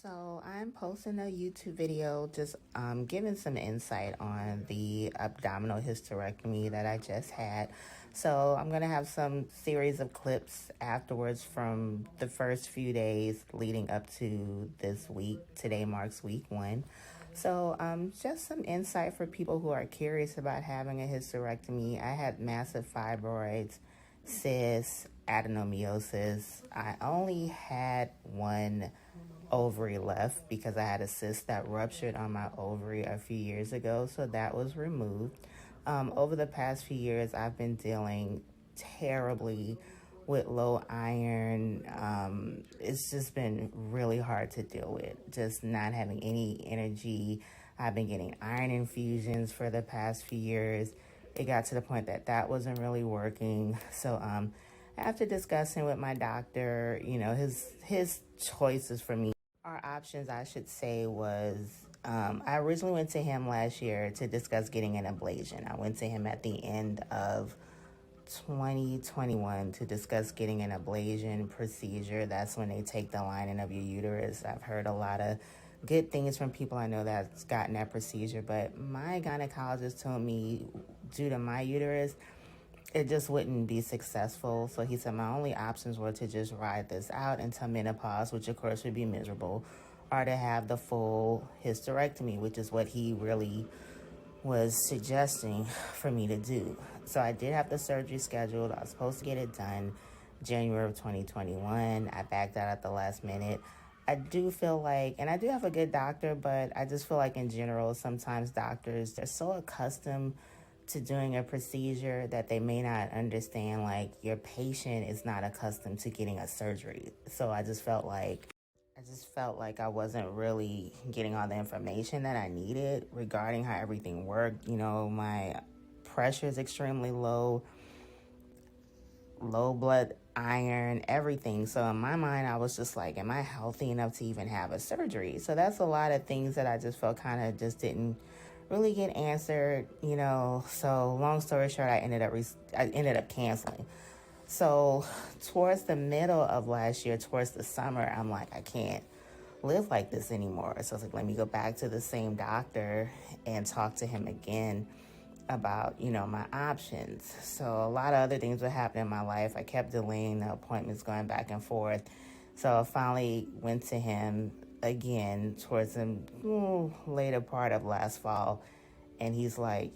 So I'm posting a YouTube video just giving some insight on the abdominal hysterectomy that I just had. So I'm going to have some series of clips afterwards from the first few days leading up to this week. Today marks week 1. So just some insight for people who are curious about having a hysterectomy. I had massive fibroids, cysts, adenomyosis. I only had one ovary left because I had a cyst that ruptured on my ovary a few years ago, so that was removed. Over the past few years, I've been dealing terribly with low iron. It's just been really hard to deal with, just not having any energy. I've been getting iron infusions for the past few years. It got to the point that that wasn't really working. So after discussing with my doctor, his choices for me, our options, I should say, was I originally went to him last year to discuss getting an ablation. I went to him at the end of 2021 to discuss getting an ablation procedure. That's when they take the lining of your uterus. I've heard a lot of good things from people I know that's gotten that procedure, but my gynecologist told me due to my uterus, it just wouldn't be successful. So he said my only options were to just ride this out until menopause, which of course would be miserable, or to have the full hysterectomy, which is what he really was suggesting for me to do. So I did have the surgery scheduled. I was supposed to get it done January of 2021. I backed out at the last minute. I do feel like, and I do have a good doctor, but I just feel like in general, sometimes doctors, they're so accustomed to doing a procedure that they may not understand, like, your patient is not accustomed to getting a surgery. So I just felt like I wasn't really getting all the information that I needed regarding how everything worked. My pressure is extremely low blood iron, everything. So in my mind, I was just like, am I healthy enough to even have a surgery? So that's a lot of things that I just felt kind of just didn't really get answered, So long story short, I ended up canceling. So towards the middle of last year, towards the summer, I'm like, I can't live like this anymore. So I was like, let me go back to the same doctor and talk to him again about, my options. So a lot of other things were happening in my life. I kept delaying the appointments, going back and forth. So I finally went to him again towards the later part of last fall. And he's like,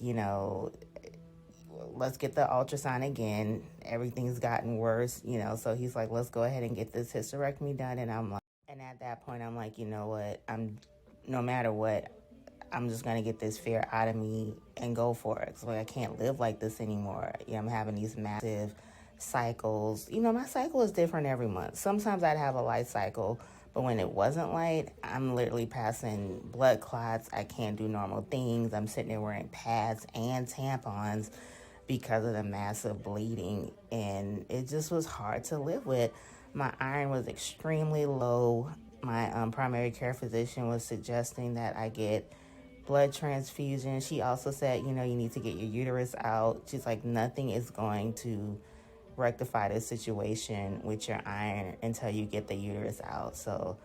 let's get the ultrasound again. Everything's gotten worse, So he's like, let's go ahead and get this hysterectomy done. And at that point, I'm like, you know what? No matter what, I'm just going to get this fear out of me and go for it. So I can't live like this anymore. I'm having these massive cycles. My cycle is different every month. Sometimes I'd have a light cycle, but when it wasn't light, I'm literally passing blood clots. I can't do normal things. I'm sitting there wearing pads and tampons because of the massive bleeding, and it just was hard to live with. My iron was extremely low. My primary care physician was suggesting that I get blood transfusion. She also said, you need to get your uterus out. She's like, nothing is going to rectify this situation with your iron until you get the uterus out. So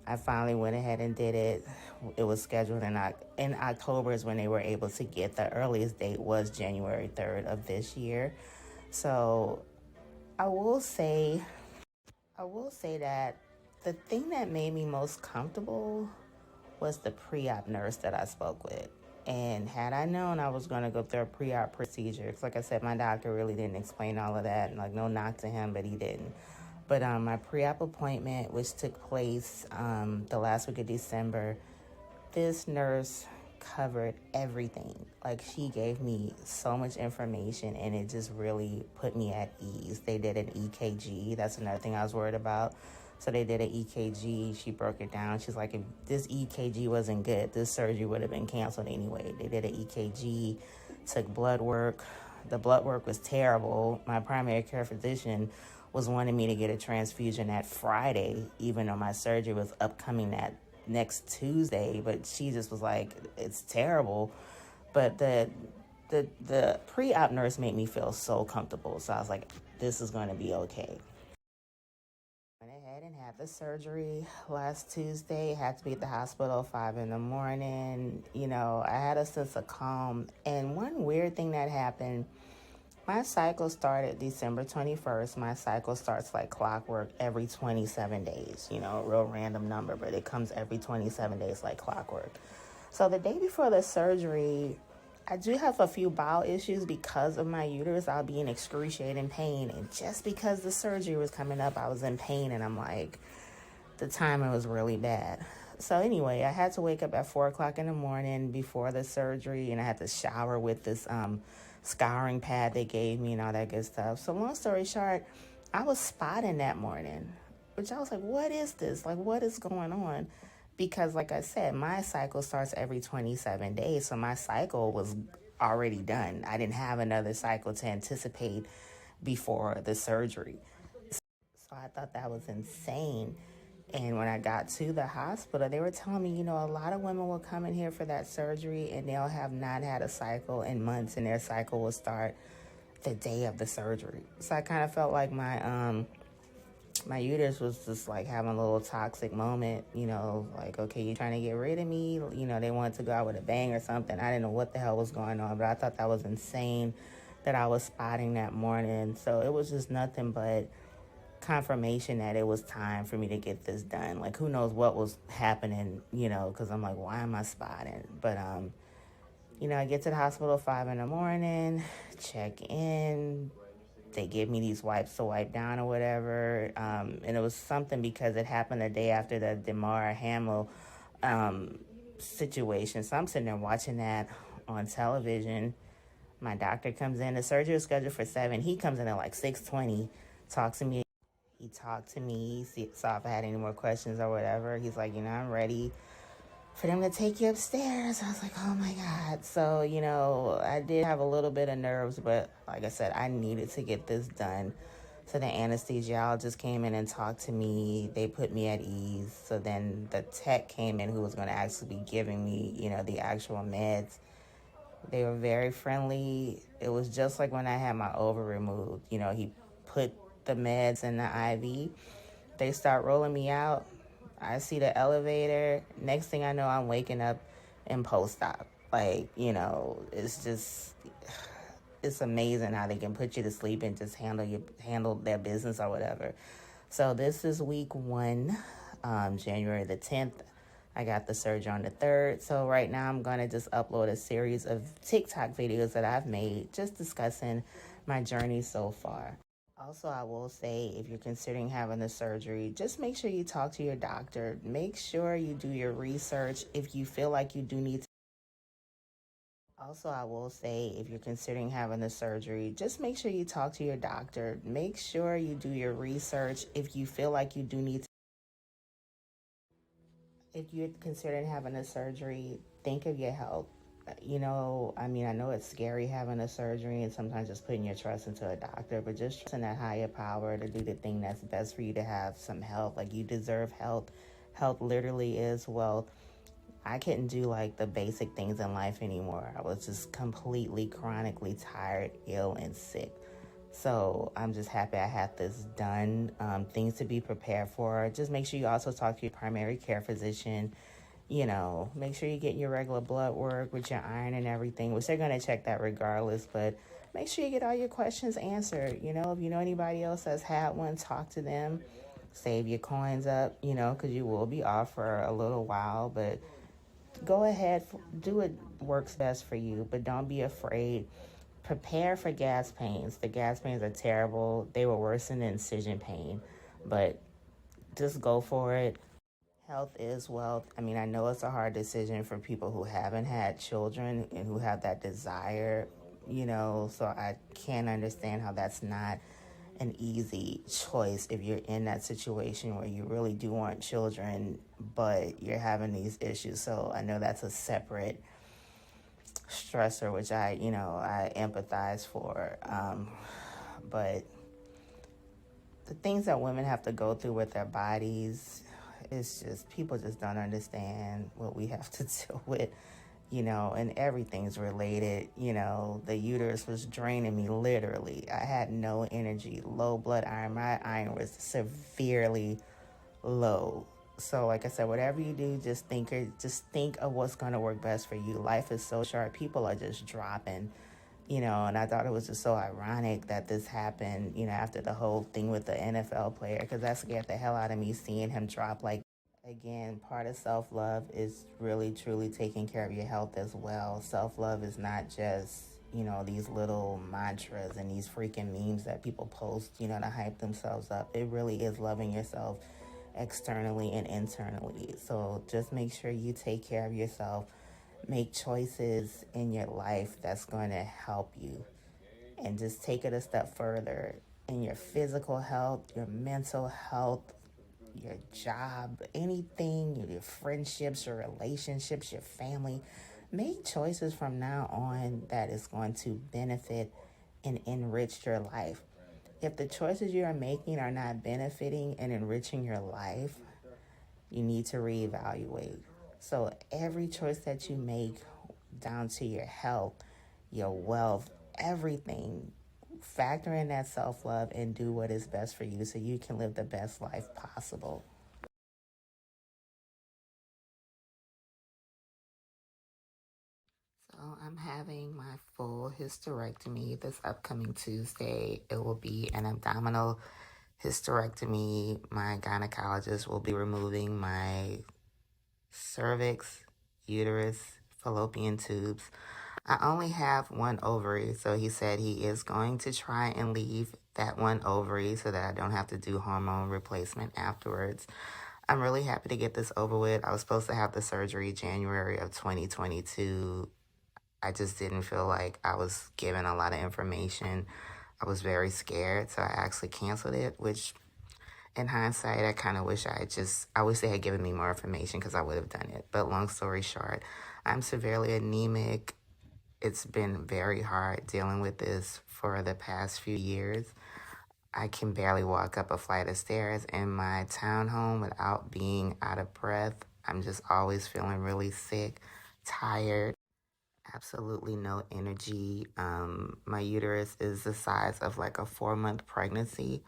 I finally went ahead and did it. It was scheduled in October is when they were able to get. The earliest date was January 3rd of this year. So I will say that the thing that made me most comfortable was the pre-op nurse that I spoke with. And had I known I was going to go through a pre-op procedure, because like I said, my doctor really didn't explain all of that. And like, no knock to him, but he didn't. But my pre-op appointment, which took place the last week of December, this nurse covered everything. Like, she gave me so much information, and it just really put me at ease. They did an EKG. That's another thing I was worried about. So they did an EKG. She broke it down. She's like, if this EKG wasn't good, this surgery would have been canceled anyway. They did an EKG, took blood work. The blood work was terrible. My primary care physician was wanting me to get a transfusion that Friday, even though my surgery was upcoming that next Tuesday. But she just was like, it's terrible. But the pre-op nurse made me feel so comfortable. So I was like, this is going to be okay. Went ahead and had the surgery last Tuesday. Had to be at the hospital 5 in the morning. I had a sense of calm. And one weird thing that happened, my cycle started December 21st. My cycle starts like clockwork every 27 days. A real random number, but it comes every 27 days like clockwork. So the day before the surgery, I do have a few bowel issues because of my uterus. I'll be in excruciating pain. And just because the surgery was coming up, I was in pain. And I'm like, the timing was really bad. So anyway, I had to wake up at 4 o'clock in the morning before the surgery. And I had to shower with this scouring pad they gave me and all that good stuff. So long story short, I was spotting that morning, which I was like, what is this? Like, what is going on? Because like I said, my cycle starts every 27 days. So my cycle was already done. I didn't have another cycle to anticipate before the surgery. So I thought that was insane. And when I got to the hospital, they were telling me, a lot of women will come in here for that surgery and they'll have not had a cycle in months, and their cycle will start the day of the surgery. So I kind of felt like my uterus was just like having a little toxic moment, like, okay, you're trying to get rid of me. They wanted to go out with a bang or something. I didn't know what the hell was going on, but I thought that was insane that I was spotting that morning. So it was just nothing but confirmation that it was time for me to get this done. Like, who knows what was happening, because I'm like, why am I spotting? But, I get to the hospital 5 in the morning, check in. They give me these wipes to wipe down or whatever. And it was something because it happened the day after the Damar Hamlin situation. So I'm sitting there watching that on television. My doctor comes in. The surgery was scheduled for 7. He comes in at like 6:20, talks to me. He talked to me, saw if I had any more questions or whatever. He's like, I'm ready for them to take you upstairs. I was like, oh my God. So, I did have a little bit of nerves, but like I said, I needed to get this done. So the anesthesiologist came in and talked to me. They put me at ease. So then the tech came in who was going to actually be giving me, the actual meds. They were very friendly. It was just like when I had my ova removed. He put the meds in the IV. They start rolling me out. I see the elevator. Next thing I know, I'm waking up in post-op. Like, it's amazing how they can put you to sleep and just handle their business or whatever. So this is week 1, January the 10th. I got the surgery on the 3rd. So right now I'm going to just upload a series of TikTok videos that I've made just discussing my journey so far. Also, I will say, if you're considering having the surgery, just make sure you talk to your doctor. Make sure you do your research if you feel like you do need to. Also, I will say, if you're considering having the surgery, just make sure you talk to your doctor. Make sure you do your research if you feel like you do need to. If you're considering having a surgery, think of your health. I know it's scary having a surgery and sometimes just putting your trust into a doctor, but just trusting that higher power to do the thing that's best for you to have some health. Like, you deserve health. Health literally is wealth. I couldn't do like the basic things in life anymore. I was just completely chronically tired, ill, and sick. So I'm just happy I had this done. Things to be prepared for. Just make sure you also talk to your primary care physician. Make sure you get your regular blood work with your iron and everything, which they're going to check that regardless. But make sure you get all your questions answered. If you know anybody else that's had one, talk to them. Save your coins up, because you will be off for a little while. But go ahead, do what works best for you. But don't be afraid. Prepare for gas pains. The gas pains are terrible. They were worse than the incision pain. But just go for it. Health is wealth. I know it's a hard decision for people who haven't had children and who have that desire, so I can't understand how that's not an easy choice if you're in that situation where you really do want children, but you're having these issues. So I know that's a separate stressor, which I empathize for. But the things that women have to go through with their bodies, it's just, people just don't understand what we have to deal with, and everything's related. The uterus was draining me literally. I had no energy, low blood iron. My iron was severely low. So like I said, whatever you do, just think of what's going to work best for you. Life is so short. People are just dropping, and I thought it was just so ironic that this happened, after the whole thing with the NFL player, because that scared the hell out of me seeing him drop like. Again, part of self-love is really truly taking care of your health as well. Self-love is not just, these little mantras and these freaking memes that people post, to hype themselves up. It really is loving yourself externally and internally. So just make sure you take care of yourself. Make choices in your life that's going to help you, and just take it a step further in your physical health, your mental health, your job, anything, your friendships, your relationships, your family. Make choices from now on that is going to benefit and enrich your life. If the choices you are making are not benefiting and enriching your life, you need to reevaluate. So every choice that you make, down to your health, your wealth, everything, factor in that self-love and do what is best for you so you can live the best life possible. So I'm having my full hysterectomy this upcoming Tuesday. It will be an abdominal hysterectomy. My gynecologist will be removing my cervix, uterus, fallopian tubes. I only have one ovary, so he said he is going to try and leave that one ovary so that I don't have to do hormone replacement afterwards. I'm really happy to get this over with. I was supposed to have the surgery January of 2022. I just didn't feel like I was given a lot of information. I was very scared, so I actually canceled it, which in hindsight, I kind of wish I wish they had given me more information because I would have done it. But long story short, I'm severely anemic. It's been very hard dealing with this for the past few years. I can barely walk up a flight of stairs in my townhome without being out of breath. I'm just always feeling really sick, tired, absolutely no energy. My uterus is the size of like a 4-month pregnancy.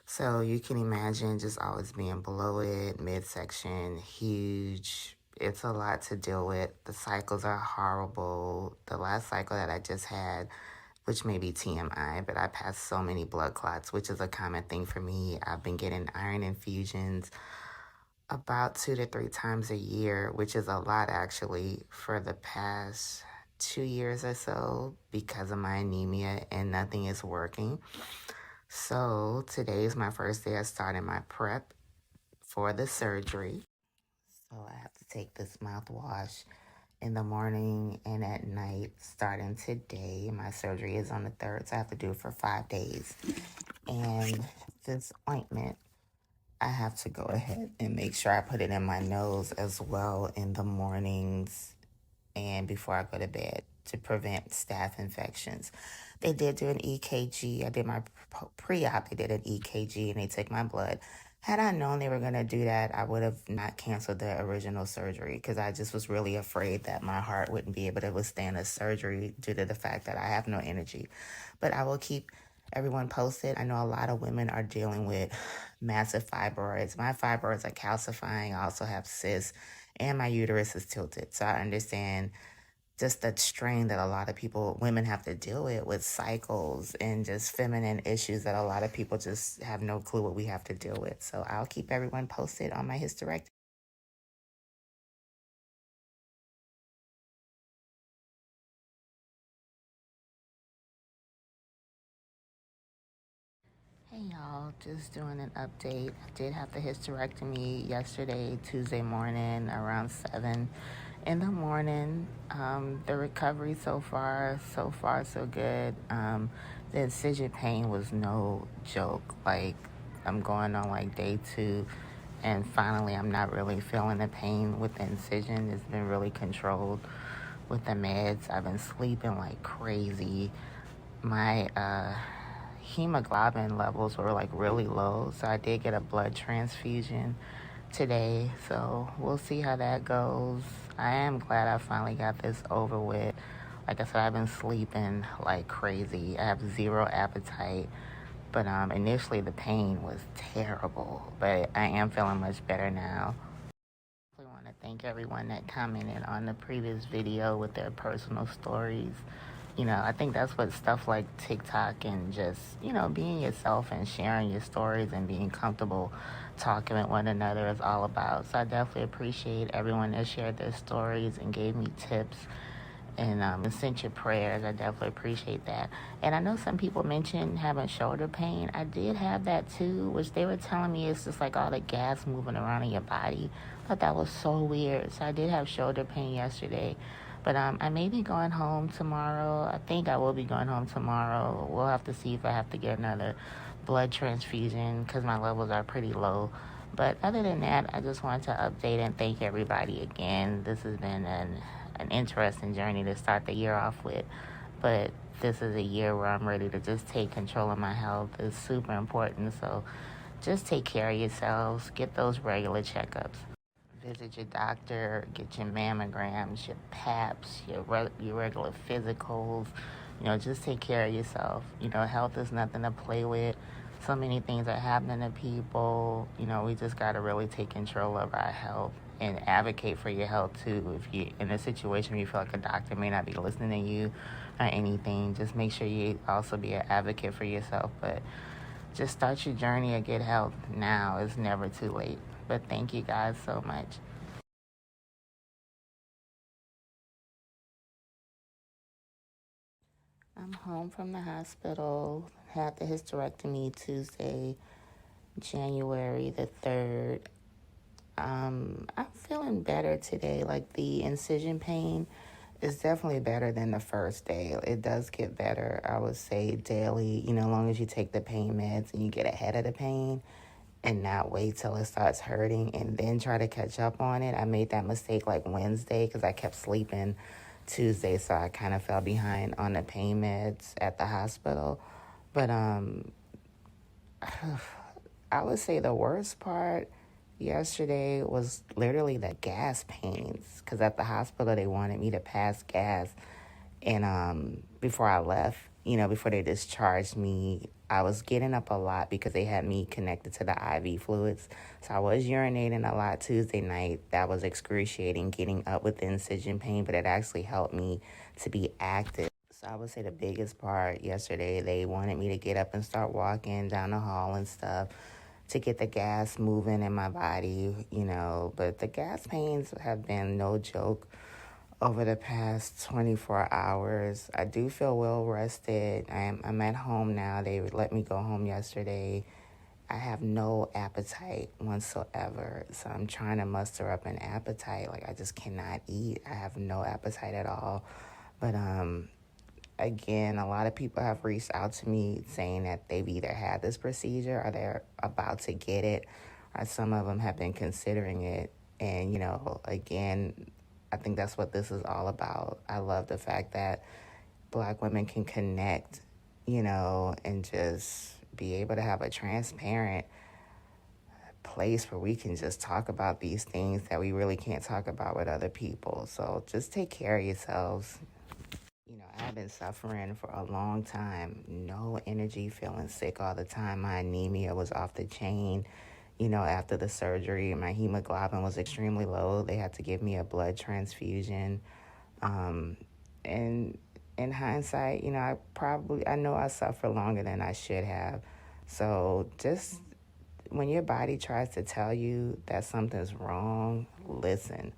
So you can imagine just always being bloated, midsection, huge. It's a lot to deal with. The cycles are horrible. The last cycle that I just had, which may be TMI, but I passed so many blood clots, which is a common thing for me. I've been getting iron infusions about 2 to 3 times a year, which is a lot actually for the past 2 years or so because of my anemia, and nothing is working. So today is my first day of starting my prep for the surgery. So I have to take this mouthwash in the morning and at night starting today. My surgery is on the 3rd, so I have to do it for 5 days. And this ointment, I have to go ahead and make sure I put it in my nose as well in the mornings and before I go to bed to prevent staph infections. They did do an EKG. I did my pre-op. They did an EKG and they took my blood. Had I known they were going to do that, I would have not canceled the original surgery because I just was really afraid that my heart wouldn't be able to withstand a surgery due to the fact that I have no energy. But I will keep everyone posted. I know a lot of women are dealing with massive fibroids. My fibroids are calcifying. I also have cysts and my uterus is tilted. So I understand just the strain that a lot of women have to deal with cycles and just feminine issues that a lot of people just have no clue what we have to deal with. So I'll keep everyone posted on my hysterectomy. Hey y'all, just doing an update. I did have the hysterectomy yesterday, Tuesday morning, around 7 in the morning. The recovery so far so good. The incision pain was no joke. Like, I'm going on like day 2, and finally I'm not really feeling the pain with the incision. It's been really controlled with the meds. I've been sleeping like crazy. My hemoglobin levels were like really low, so I did get a blood transfusion today, so we'll see how that goes. I am glad I finally got this over with. Like I said, I've been sleeping like crazy. I have zero appetite. But initially the pain was terrible, but I am feeling much better now. I want to thank everyone that commented on the previous video with their personal stories. I think that's what stuff like TikTok and just, being yourself and sharing your stories and being comfortable talking with one another is all about. So I definitely appreciate everyone that shared their stories and gave me tips and sent your prayers. I definitely appreciate that. And I know some people mentioned having shoulder pain. I did have that too, which they were telling me it's just like all the gas moving around in your body. I thought that was so weird. So I did have shoulder pain yesterday. But I may be going home tomorrow. I think I will be going home tomorrow. We'll have to see if I have to get another blood transfusion because my levels are pretty low. But other than that, I just wanted to update and thank everybody again. This has been an interesting journey to start the year off with. But this is a year where I'm ready to just take control of my health. It's super important. So just take care of yourselves. Get those regular checkups. Visit your doctor, get your mammograms, your PAPs, your regular physicals. Just take care of yourself. Health is nothing to play with. So many things are happening to people. We just got to really take control of our health and advocate for your health too. If you're in a situation where you feel like a doctor may not be listening to you or anything, just make sure you also be an advocate for yourself. But just start your journey of good health now. It's never too late. But thank you guys so much. I'm home from the hospital. Had the hysterectomy Tuesday, January the 3rd. I'm feeling better today. Like the incision pain is definitely better than the first day. It does get better, I would say, daily, as long as you take the pain meds and you get ahead of the pain and not wait till it starts hurting and then try to catch up on it. I made that mistake like Wednesday because I kept sleeping Tuesday, so I kind of fell behind on the pain meds at the hospital. But I would say the worst part yesterday was literally the gas pains, because at the hospital they wanted me to pass gas, and before I left, before they discharged me, I was getting up a lot because they had me connected to the IV fluids. So I was urinating a lot Tuesday night. That was excruciating, getting up with the incision pain, but it actually helped me to be active. So I would say the biggest part yesterday, they wanted me to get up and start walking down the hall and stuff to get the gas moving in my body, But the gas pains have been no joke over the past 24 hours. I do feel well rested. I'm at home now. They let me go home yesterday. I have no appetite whatsoever, so I'm trying to muster up an appetite. Like, I just cannot eat. I have no appetite at all. But again, a lot of people have reached out to me saying that they've either had this procedure or they're about to get it, or some of them have been considering it. And, again, I think that's what this is all about. I love the fact that Black women can connect, and just be able to have a transparent place where we can just talk about these things that we really can't talk about with other people. So just take care of yourselves. I've been suffering for a long time. No energy, feeling sick all the time. My anemia was off the chain. After the surgery, my hemoglobin was extremely low. They had to give me a blood transfusion. And in hindsight, I know I suffer longer than I should have. So just when your body tries to tell you that something's wrong, listen.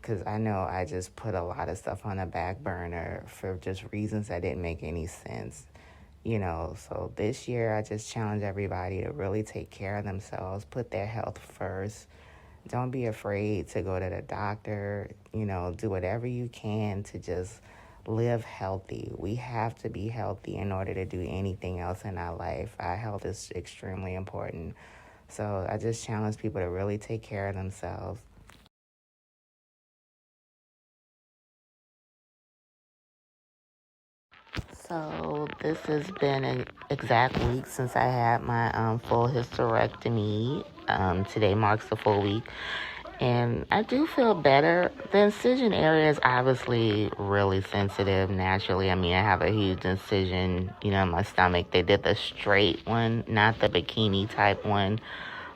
Because I know I just put a lot of stuff on the back burner for just reasons that didn't make any sense. So this year I just challenge everybody to really take care of themselves, put their health first. Don't be afraid to go to the doctor, do whatever you can to just live healthy. We have to be healthy in order to do anything else in our life. Our health is extremely important. So I just challenge people to really take care of themselves. So this has been an exact week since I had my full hysterectomy. Today marks the full week. And I do feel better. The incision area is obviously really sensitive naturally. I mean, I have a huge incision, in my stomach. They did the straight one, not the bikini type one.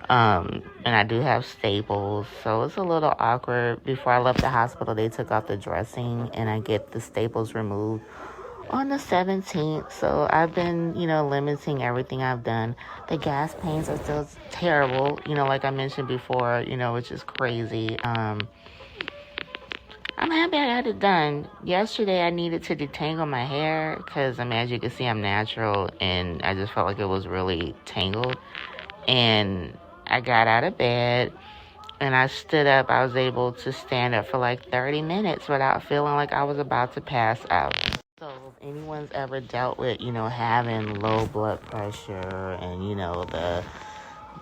And I do have staples, so it's a little awkward. Before I left the hospital, they took out the dressing, and I get the staples removed on the 17th. So I've been, limiting everything I've done. The gas pains are still terrible, like I mentioned before, which is crazy. I'm happy I got it done. Yesterday, I needed to detangle my hair because, as you can see, I'm natural, and I just felt like it was really tangled. And I got out of bed, and I stood up. I was able to stand up for like 30 minutes without feeling like I was about to pass out. So if anyone's ever dealt with, having low blood pressure and,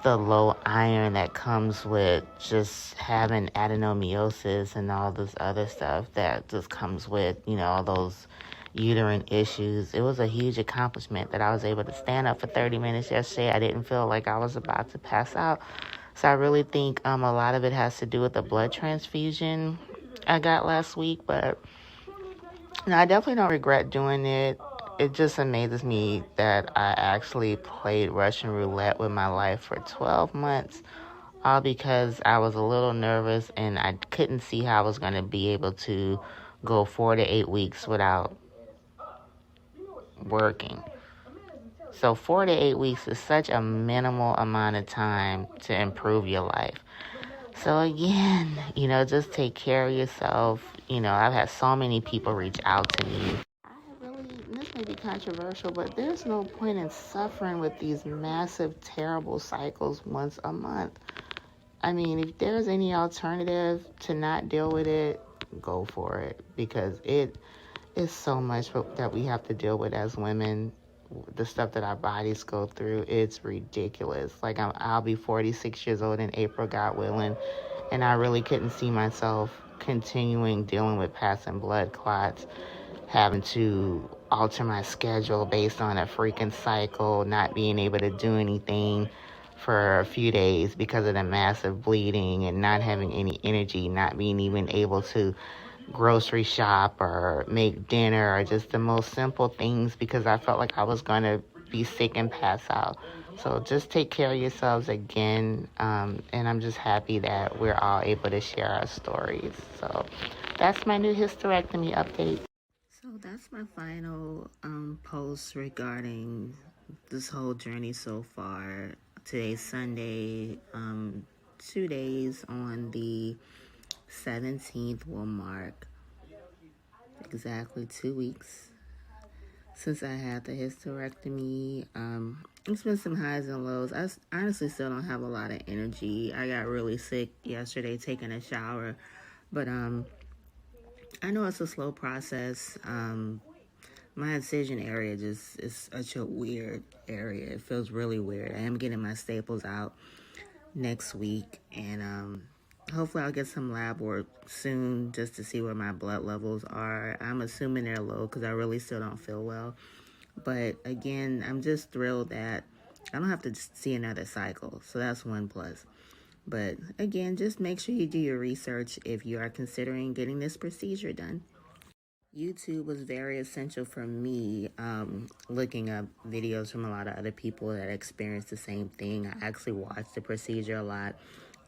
the low iron that comes with just having adenomyosis and all this other stuff that just comes with, all those uterine issues. It was a huge accomplishment that I was able to stand up for 30 minutes yesterday. I didn't feel like I was about to pass out. So I really think a lot of it has to do with the blood transfusion I got last week. But no, I definitely don't regret doing it. It just amazes me that I actually played Russian roulette with my life for 12 months, all because I was a little nervous and I couldn't see how I was going to be able to go 4 to 8 weeks without working. So 4 to 8 weeks is such a minimal amount of time to improve your life. So again, just take care of yourself. I've had so many people reach out to me. This may be controversial, but there's no point in suffering with these massive, terrible cycles once a month. I mean, if there's any alternative to not deal with it, go for it, because it is so much that we have to deal with as women. The stuff that our bodies go through, it's ridiculous. Like, I'll be 46 years old in April, God willing, and I really couldn't see myself continuing dealing with passing blood clots, having to alter my schedule based on a freaking cycle, not being able to do anything for a few days because of the massive bleeding, and not having any energy, not being even able to grocery shop or make dinner, or just the most simple things, because I felt like I was going to be sick and pass out. So just take care of yourselves again, and I'm just happy that we're all able to share our stories. So that's my new hysterectomy update. So that's my final post regarding this whole journey so far. Today's Sunday. 2 days on the 17th will mark exactly 2 weeks since I had the hysterectomy. It's been some highs and lows. I honestly still don't have a lot of energy. I got really sick yesterday taking a shower, but I know it's a slow process. My incision area just is such a weird area. It feels really weird. I am getting my staples out next week, and hopefully I'll get some lab work soon just to see where my blood levels are. I'm assuming they're low because I really still don't feel well. But again, I'm just thrilled that I don't have to see another cycle. So that's one plus. But again, just make sure you do your research if you are considering getting this procedure done. YouTube was very essential for me, looking up videos from a lot of other people that experienced the same thing. I actually watched the procedure a lot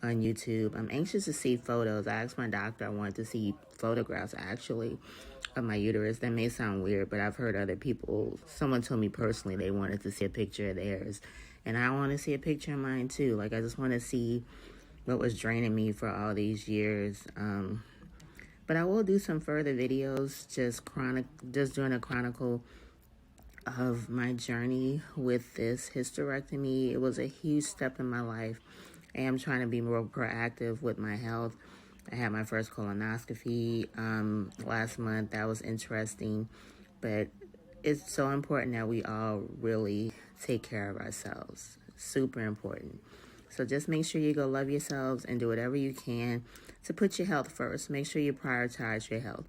on YouTube. I'm anxious to see photos. I asked my doctor, I wanted to see photographs actually of my uterus. That may sound weird, but I've heard other people, someone told me personally they wanted to see a picture of theirs. And I want to see a picture of mine too. Like, I just want to see what was draining me for all these years. But I will do some further videos, just doing a chronicle of my journey with this hysterectomy. It was a huge step in my life. I am trying to be more proactive with my health. I had my first colonoscopy last month. That was interesting. But it's so important that we all really take care of ourselves. Super important. So just make sure you go love yourselves and do whatever you can to put your health first. Make sure you prioritize your health.